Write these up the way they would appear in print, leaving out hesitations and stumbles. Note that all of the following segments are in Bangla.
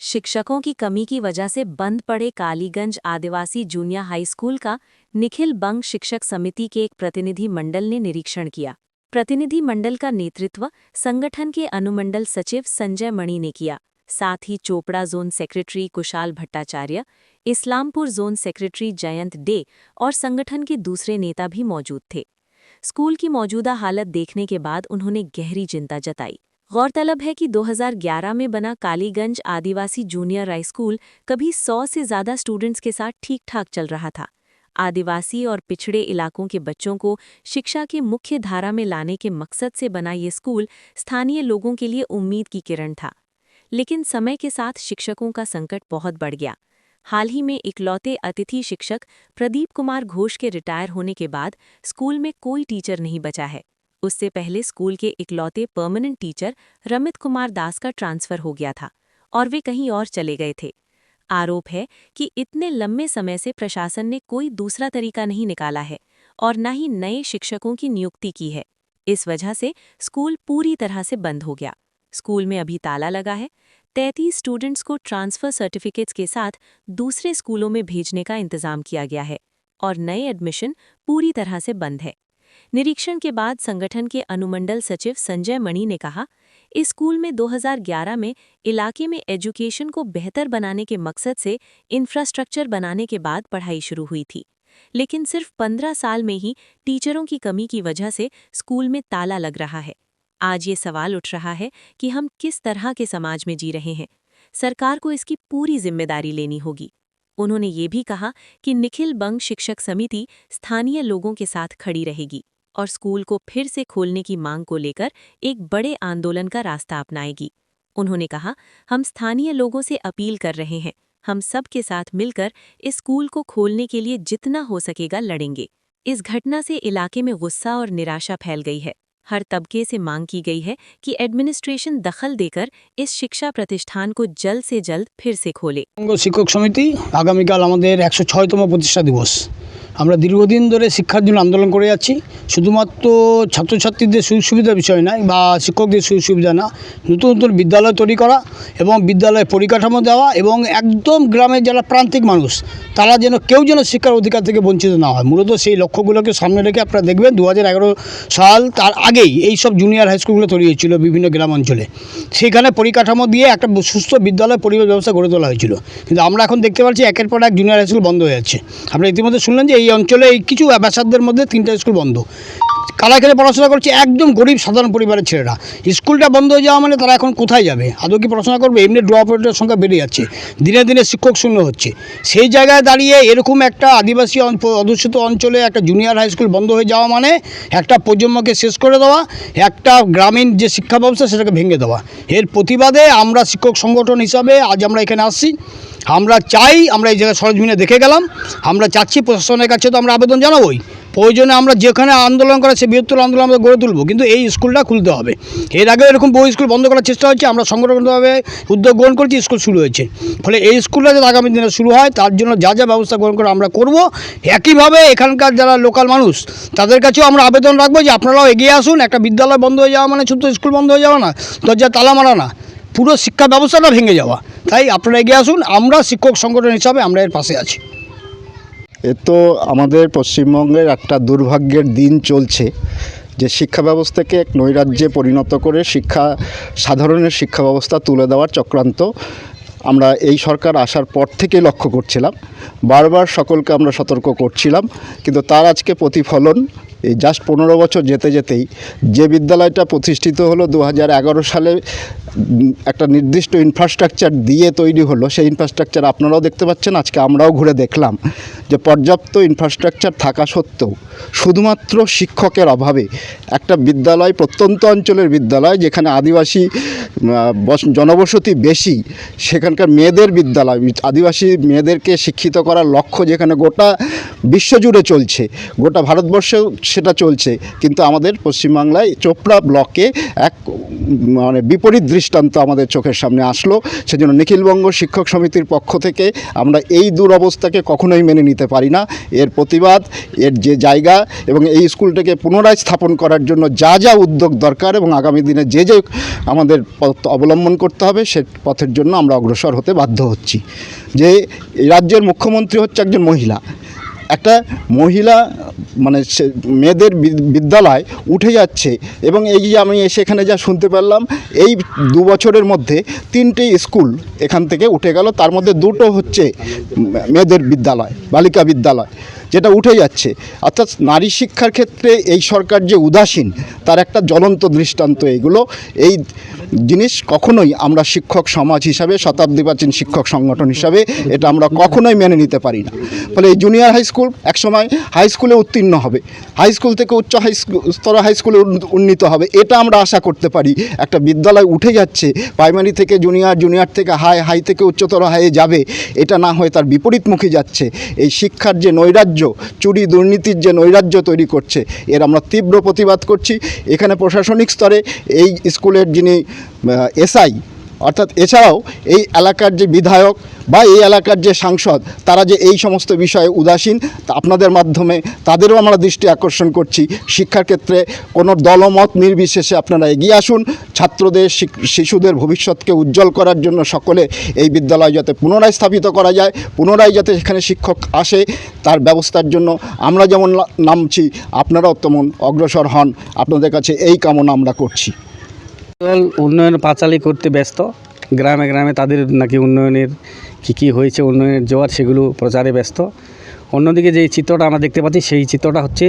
शिक्षकों की कमी की वजह से बंद पड़े कालीगंज आदिवासी जूनियर हाई स्कूल का निखिल बंग शिक्षक समिति के एक प्रतिनिधि मंडल ने निरीक्षण किया। प्रतिनिधि मंडल का नेतृत्व संगठन के अनुमंडल सचिव संजय मणि ने किया। साथ ही Chopra zone secretary Kushal Bhattacharya, Islampur zone secretary Jayanta De और संगठन के दूसरे नेता भी मौजूद थे। स्कूल की मौजूदा हालत देखने के बाद उन्होंने गहरी चिंता जताई। गौरतलब है कि 2011 में बना कालीगंज आदिवासी जूनियर हाई स्कूल कभी 100 से ज़्यादा स्टूडेंट्स के साथ ठीक-ठाक चल रहा था। आदिवासी और पिछड़े इलाकों के बच्चों को शिक्षा के मुख्य धारा में लाने के मकसद से बना ये स्कूल स्थानीय लोगों के लिए उम्मीद की किरण था। लेकिन समय के साथ शिक्षकों का संकट बहुत बढ़ गया। हाल ही में इकलौते अतिथि शिक्षक प्रदीप कुमार घोष के रिटायर होने के बाद स्कूल में कोई टीचर नहीं बचा है। उससे पहले स्कूल के इकलौते परमानेंट टीचर रमित कुमार दास का ट्रांसफर हो गया था और वे कहीं और चले गए थे। आरोप है कि इतने लंबे समय से प्रशासन ने कोई दूसरा तरीका नहीं निकाला है और न ही नए शिक्षकों की नियुक्ति की है। इस वजह से स्कूल पूरी तरह से बंद हो गया। स्कूल में अभी ताला लगा है। 33 स्टूडेंट्स को ट्रांसफर सर्टिफिकेट्स के साथ दूसरे स्कूलों में भेजने का इंतजाम किया गया है और नए एडमिशन पूरी तरह से बंद है। निरीक्षण के बाद संगठन के अनुमंडल सचिव संजय मणि ने कहा, इस स्कूल में 2011 में इलाके में एजुकेशन को बेहतर बनाने के मकसद से इंफ्रास्ट्रक्चर बनाने के बाद पढ़ाई शुरू हुई थी, लेकिन सिर्फ 15 साल में ही टीचरों की कमी की वजह से स्कूल में ताला लग रहा है। आज ये सवाल उठ रहा है कि हम किस तरह के समाज में जी रहे हैं। सरकार को इसकी पूरी जिम्मेदारी लेनी होगी। उन्होंने ये भी कहा कि निखिल बंग शिक्षक समिति स्थानीय लोगों के साथ खड़ी रहेगी और स्कूल को फिर से खोलने की मांग को लेकर एक बड़े आंदोलन का रास्ता अपनाएगी। उन्होंने कहा, हम स्थानीय लोगों से अपील कर रहे हैं, हम सब के साथ मिलकर इस स्कूल को खोलने के लिए जितना हो सकेगा लड़ेंगे। इस घटना से इलाके में गुस्सा और निराशा फैल गई है। हर तबके से मांग की गई है कि एडमिनिस्ट्रेशन दखल देकर इस शिक्षा प्रतिष्ठान को जल्द से जल्द फिर से खोले। শিক্ষক সমিতি আগামীকাল আমাদের 106তম প্রতিষ্ঠা দিবস। আমরা দীর্ঘদিন ধরে শিক্ষার জন্য আন্দোলন করে যাচ্ছি। শুধুমাত্র ছাত্রছাত্রীদের সুযোগ সুবিধার বিষয় নয় বা শিক্ষকদের সুযোগ সুবিধা না, নতুন নতুন বিদ্যালয় তৈরি করা এবং বিদ্যালয়ে পরিকাঠামো দেওয়া এবং একদম গ্রামের যারা প্রান্তিক মানুষ তারা যেন কেউ যেন শিক্ষার অধিকার থেকে বঞ্চিত না হয়। মূলত সেই লক্ষ্যগুলোকে সামনে রেখে আপনারা দেখবেন 2011 সাল তার আগেই এই সব জুনিয়র হাই স্কুলগুলো তৈরি হয়েছিল বিভিন্ন গ্রাম অঞ্চলে। সেখানে পরিকাঠামো দিয়ে একটা সুস্থ বিদ্যালয় পরিবেশ ব্যবস্থা গড়ে তোলা হয়েছিল। কিন্তু আমরা এখন দেখতে পাচ্ছি একের পর এক জুনিয়র হাই স্কুল বন্ধ হয়ে যাচ্ছে। আপনারা ইতিমধ্যে শুনলেন যে এই অঞ্চলে এই কিছু ব্যাসার্ধের মধ্যে 3টা স্কুল বন্ধ। কারা এখানে পড়াশোনা করছে? একদম গরিব সাধারণ পরিবারের ছেলেরা। স্কুলটা বন্ধ হয়ে যাওয়া মানে তারা এখন কোথায় যাবে? আদৌ কি পড়াশোনা করবে? এমনি ড্রপ আউটের সংখ্যা বেড়ে যাচ্ছে, দিনে দিনে শিক্ষক শূন্য হচ্ছে। সেই জায়গায় দাঁড়িয়ে এরকম একটা আদিবাসী অধ্যুষিত অঞ্চলে একটা জুনিয়র হাই স্কুল বন্ধ হয়ে যাওয়া মানে একটা প্রজন্মকে শেষ করে দেওয়া, একটা গ্রামীণ যে শিক্ষা ব্যবস্থা সেটাকে ভেঙে দেওয়া। এর প্রতিবাদে আমরা শিক্ষক সংগঠন হিসাবে আজ আমরা এখানে আসছি। আমরা চাই, আমরা এই জায়গায় সরজমিনে দেখে গেলাম, আমরা চাচ্ছি প্রশাসনের কাছে তো আমরা আবেদন জানাবোই। প্রয়োজনে আমরা যেখানে আন্দোলন করা সে বৃহত্তর আন্দোলন আমরা গড়ে তুলব, কিন্তু এই স্কুলটা খুলতে হবে। এর আগে এরকম বহু স্কুল বন্ধ করার চেষ্টা হচ্ছে, আমরা সংগঠনগতভাবে উদ্যোগ গ্রহণ করেছি, স্কুল শুরু হয়েছে। ফলে এই স্কুলটা যাতে আগামী দিনে শুরু হয় তার জন্য যা যা ব্যবস্থা গ্রহণ করে আমরা করব। একইভাবে এখানকার যারা লোকাল মানুষ তাদের কাছেও আমরা আবেদন রাখবো যে আপনারাও এগিয়ে আসুন। একটা বিদ্যালয় বন্ধ হয়ে যাওয়া মানে শুধু স্কুল বন্ধ হয়ে যাওয়া না, দরজা তালা মারা না, পুরো শিক্ষা ব্যবস্থাটা ভেঙে যাওয়া। তাই আপনারা এগিয়ে আসুন, আমরা শিক্ষক সংগঠন হিসাবে আমরা এর পাশে আছি। এ তো আমাদের পশ্চিমবঙ্গের একটা দুর্ভাগ্যের দিন চলছে যে শিক্ষা ব্যবস্থাকে এক নৈরাজ্যে পরিণত করে সাধারণের শিক্ষা ব্যবস্থা তুলে দেওয়ার চক্রান্ত আমরা এই সরকার আসার পর থেকে লক্ষ্য করছিলাম। বারবার সকলকে আমরা সতর্ক করছিলাম, কিন্তু তার আজকে প্রতিফলন এই জাস্ট 15 বছর যেতে যেতেই যে বিদ্যালয়টা প্রতিষ্ঠিত হলো 2011 সালে একটা নির্দিষ্ট ইনফ্রাস্ট্রাকচার দিয়ে তৈরি হলো, সেই ইনফ্রাস্ট্রাকচার আপনারাও দেখতে পাচ্ছেন। আজকে আমরাও ঘুরে দেখলাম যে পর্যাপ্ত ইনফ্রাস্ট্রাকচার থাকা সত্ত্বেও শুধুমাত্র শিক্ষকের অভাবে একটা বিদ্যালয়, প্রত্যন্ত অঞ্চলের বিদ্যালয় যেখানে আদিবাসী জনবসতি বেশি, সেখানকার মেয়েদের বিদ্যালয়, আদিবাসী মেয়েদেরকে শিক্ষিত করার লক্ষ্য যেখানে গোটা বিশ্বজুড়ে চলছে, গোটা ভারতবর্ষেও সেটা চলছে, কিন্তু আমাদের পশ্চিমবাংলায় চোপড়া ব্লকে এক মানে বিপরীত দৃষ্টান্ত আমাদের চোখের সামনে আসলো। সেজন্য নিখিলবঙ্গ শিক্ষক সমিতির পক্ষ থেকে আমরা এই দুরবস্থাকে কখনোই মেনে নিতে পারি না। এর প্রতিবাদ, এর যে জায়গা এবং এই স্কুলটাকে পুনরায় স্থাপন করার জন্য যা যা উদ্যোগ দরকার এবং আগামী দিনে যে যে আমাদের পথ অবলম্বন করতে হবে সে পথের জন্য আমরা অগ্রসর হতে বাধ্য হচ্ছি। যে এই রাজ্যের মুখ্যমন্ত্রী হচ্ছে একজন মহিলা, একটা মহিলা মানে মেয়েদের বিদ্যালয় উঠে যাচ্ছে, এবং এই যে আমি সেখানে যা শুনতে পারলাম এই 2 বছরের মধ্যে 3টে স্কুল এখান থেকে উঠে গেল, তার মধ্যে 2টো হচ্ছে মেয়েদের বিদ্যালয়, বালিকা বিদ্যালয়, যেটা উঠে যাচ্ছে। অর্থাৎ নারী শিক্ষার ক্ষেত্রে এই সরকার যে উদাসীন তার একটা জ্বলন্ত দৃষ্টান্ত এগুলো। এই জিনিস কখনোই আমরা শিক্ষক সমাজ হিসাবে, শতাব্দী প্রাচীন শিক্ষক সংগঠন হিসাবে এটা আমরা কখনোই মেনে নিতে পারি না। ফলে এই জুনিয়র হাই স্কুল একসময় হাই স্কুলে উত্তীর্ণ হবে, হাই স্কুল থেকে উচ্চ স্তর হাই স্কুলে উন্নীত হবে, এটা আমরা আশা করতে পারি। একটা বিদ্যালয় উঠে যাচ্ছে, প্রাইমারি থেকে জুনিয়র, জুনিয়র থেকে হাই, হাই থেকে উচ্চতর হাইয়ে যাবে, এটা না হয়ে তার বিপরীতমুখী যাচ্ছে। এই শিক্ষার যে নৈরাজ্য, চুরি দুর্নীতির যে নৈরাজ্য তৈরি করছে, এর আমরা তীব্র প্রতিবাদ করছি। এখানে প্রশাসনিক স্তরে এই স্কুলের যিনি এসআই, অর্থাৎ এছাড়াও এই এলাকার যে বিধায়ক বা এই এলাকার যে সাংসদ, তারা যে এই সমস্ত বিষয়ে উদাসীন, তা আপনাদের মাধ্যমে তাদেরও আমরা দৃষ্টি আকর্ষণ করছি। শিক্ষার ক্ষেত্রে কোনো দলমত নির্বিশেষে আপনারা এগিয়ে আসুন। ছাত্রদের, শিশুদের ভবিষ্যৎকে উজ্জ্বল করার জন্য সকলে এই বিদ্যালয় যাতে পুনরায় স্থাপিত করা যায়, পুনরায় যাতে এখানে শিক্ষক আসে, তার ব্যবস্থার জন্য আমরা যেমন নামছি আপনারাও তেমন অগ্রসর হন। আপনাদের কাছে এই কামনা আমরা করছি। দল উন্নয়ন পাঁচালী করতে ব্যস্ত, গ্রামে গ্রামে তাদের নাকি উন্নয়নের কী হয়েছে, উন্নয়নের জোয়ার, সেগুলো প্রচারে ব্যস্ত। অন্যদিকে যে চিত্রটা আমরা দেখতে পাচ্ছি সেই চিত্রটা হচ্ছে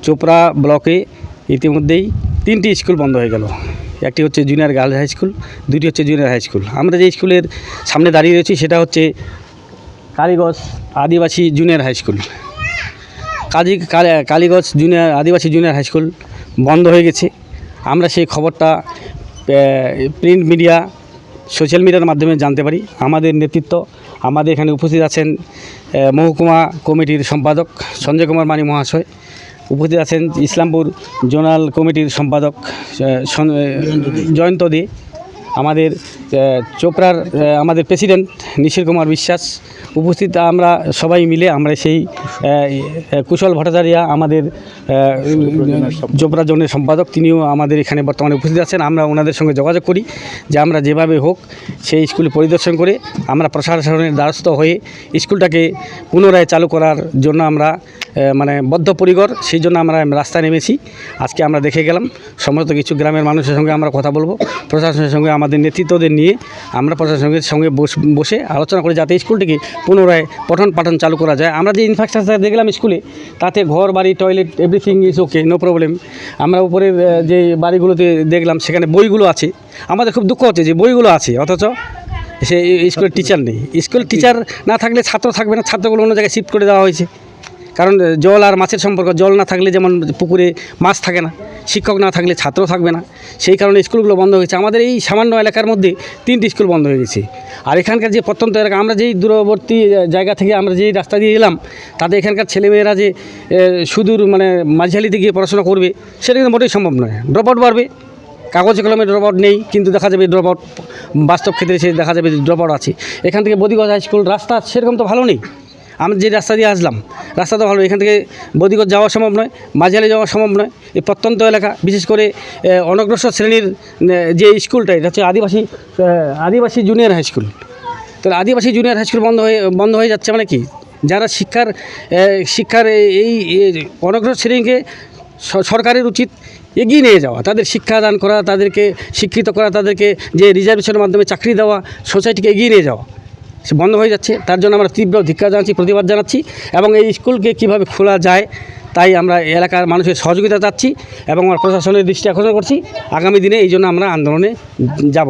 চোপড়া ব্লকে ইতিমধ্যেই 3টি স্কুল বন্ধ হয়ে গেল। একটি হচ্ছে জুনিয়র গার্লস হাই স্কুল, 2টি হচ্ছে জুনিয়র হাই স্কুল। আমরা যে স্কুলের সামনে দাঁড়িয়ে রয়েছি সেটা হচ্ছে কালীগঞ্জ আদিবাসী জুনিয়র হাই স্কুল। কালীগঞ্জ আদিবাসী জুনিয়র হাই স্কুল বন্ধ হয়ে গেছে। আমরা সেই খবরটা প্রিন্ট মিডিয়া, সোশ্যাল মিডিয়ার মাধ্যমে জানতে পারি। আমাদের নেতৃত্ব, আমাদের এখানে উপস্থিত আছেন মহকুমা কমিটির সম্পাদক সঞ্জয় কুমার মানি মহাশয়, উপস্থিত আছেন ইসলামপুর জোনাল কমিটির সম্পাদক জয়ন্ত দে, আমাদের চোপড়ার আমাদের প্রেসিডেন্ট নিশির কুমার বিশ্বাস উপস্থিত। আমরা সবাই মিলে আমরা সেই কুশল ভট্টাচার্য, আমাদের চোপড়া জোনের সম্পাদক, তিনিও আমাদের এখানে বর্তমানে উপস্থিত আছেন। আমরা ওনাদের সঙ্গে যোগাযোগ করি যে আমরা যেভাবে হোক সেই স্কুল পরিদর্শন করে আমরা প্রশাসনের দ্বারস্থ হয়ে স্কুলটাকে পুনরায় চালু করার জন্য আমরা মানে বদ্ধপরিকর, সেই জন্য আমরা রাস্তায় নেমেছি। আজকে আমরা দেখে গেলাম, সমস্ত কিছু গ্রামের মানুষের সঙ্গে আমরা কথা বলবো, প্রশাসনের সঙ্গে আমাদের নেতৃত্বদের নিয়ে আমরা প্রশাসনের সঙ্গে বসে আলোচনা করে যাতে স্কুলটিকে পুনরায় পঠন পাঠন চালু করা যায়। আমরা যে ইনফ্রাস্ট্রাকচার দেখলাম স্কুলে, তাতে ঘর বাড়ি, toilet, everything is okay, no problem. আমরা উপরের যে বাড়িগুলোতে দেখলাম সেখানে বইগুলো আছে। আমাদের খুব দুঃখ হচ্ছে যে বইগুলো আছে অথচ সে স্কুলের টিচার নেই। স্কুলের টিচার না থাকলে ছাত্র থাকবে না, ছাত্রগুলো অন্য জায়গায় শিফট করে দেওয়া হয়েছে। কারণ জল আর মাছের সম্পর্ক, জল না থাকলে যেমন পুকুরে মাছ থাকে না, শিক্ষক না থাকলে ছাত্র থাকবে না, সেই কারণে স্কুলগুলো বন্ধ হয়েছে। আমাদের এই সামান্য এলাকার মধ্যে 3টি স্কুল বন্ধ হয়ে গেছে। আর এখানকার যে প্রত্যন্ত এলাকা, আমরা যেই দূরবর্তী জায়গা থেকে আমরা যেই রাস্তা দিয়ে এলাম, তাতে এখানকার ছেলেমেয়েরা যে সুদূর মানে মাঝালিতে গিয়ে পড়াশোনা করবে সেটা কিন্তু মোটেই সম্ভব নয়। ড্রপ আউট বাড়বে, কাগজে কলমে ড্রপ আউট নেই, কিন্তু দেখা যাবে ড্রপ আউট বাস্তব ক্ষেত্রে সে দেখা যাবে ড্রপ আউট আছে। এখান থেকে বদিগঞ্জ হাই স্কুল রাস্তা সেরকম তো ভালো নেই। আমরা যে রাস্তা দিয়ে আসলাম রাস্তা তো ভালো, এখান থেকে বদিগঞ্জ যাওয়া সম্ভব নয়, মাঝালি যাওয়া সম্ভব নয়। এই প্রত্যন্ত এলাকা, বিশেষ করে অনগ্রসর শ্রেণীর যে স্কুলটা, এটা হচ্ছে আদিবাসী জুনিয়র হাই স্কুল। তাহলে আদিবাসী জুনিয়র হাই স্কুল বন্ধ হয়ে যাচ্ছে মানে কি? যারা শিক্ষার এই অনগ্রসর শ্রেণীকে সরকারের উচিত এগিয়ে নিয়ে যাওয়া, তাদের শিক্ষাদান করা, তাদেরকে শিক্ষিত করা, তাদেরকে যে রিজার্ভেশনের মাধ্যমে চাকরি দেওয়া, সোসাইটিকে এগিয়ে নিয়ে যাওয়া, সে বন্ধ হয়ে যাচ্ছে। তার জন্য আমরা তীব্র ধিক্কার জানাচ্ছি, প্রতিবাদ জানাচ্ছি, এবং এই স্কুলকে কীভাবে খোলা যায় তাই আমরা এলাকার মানুষের সহযোগিতা চাচ্ছি এবং আমরা প্রশাসনের দৃষ্টি আকর্ষণ করছি। আগামী দিনে এই জন্য আমরা আন্দোলনে যাব।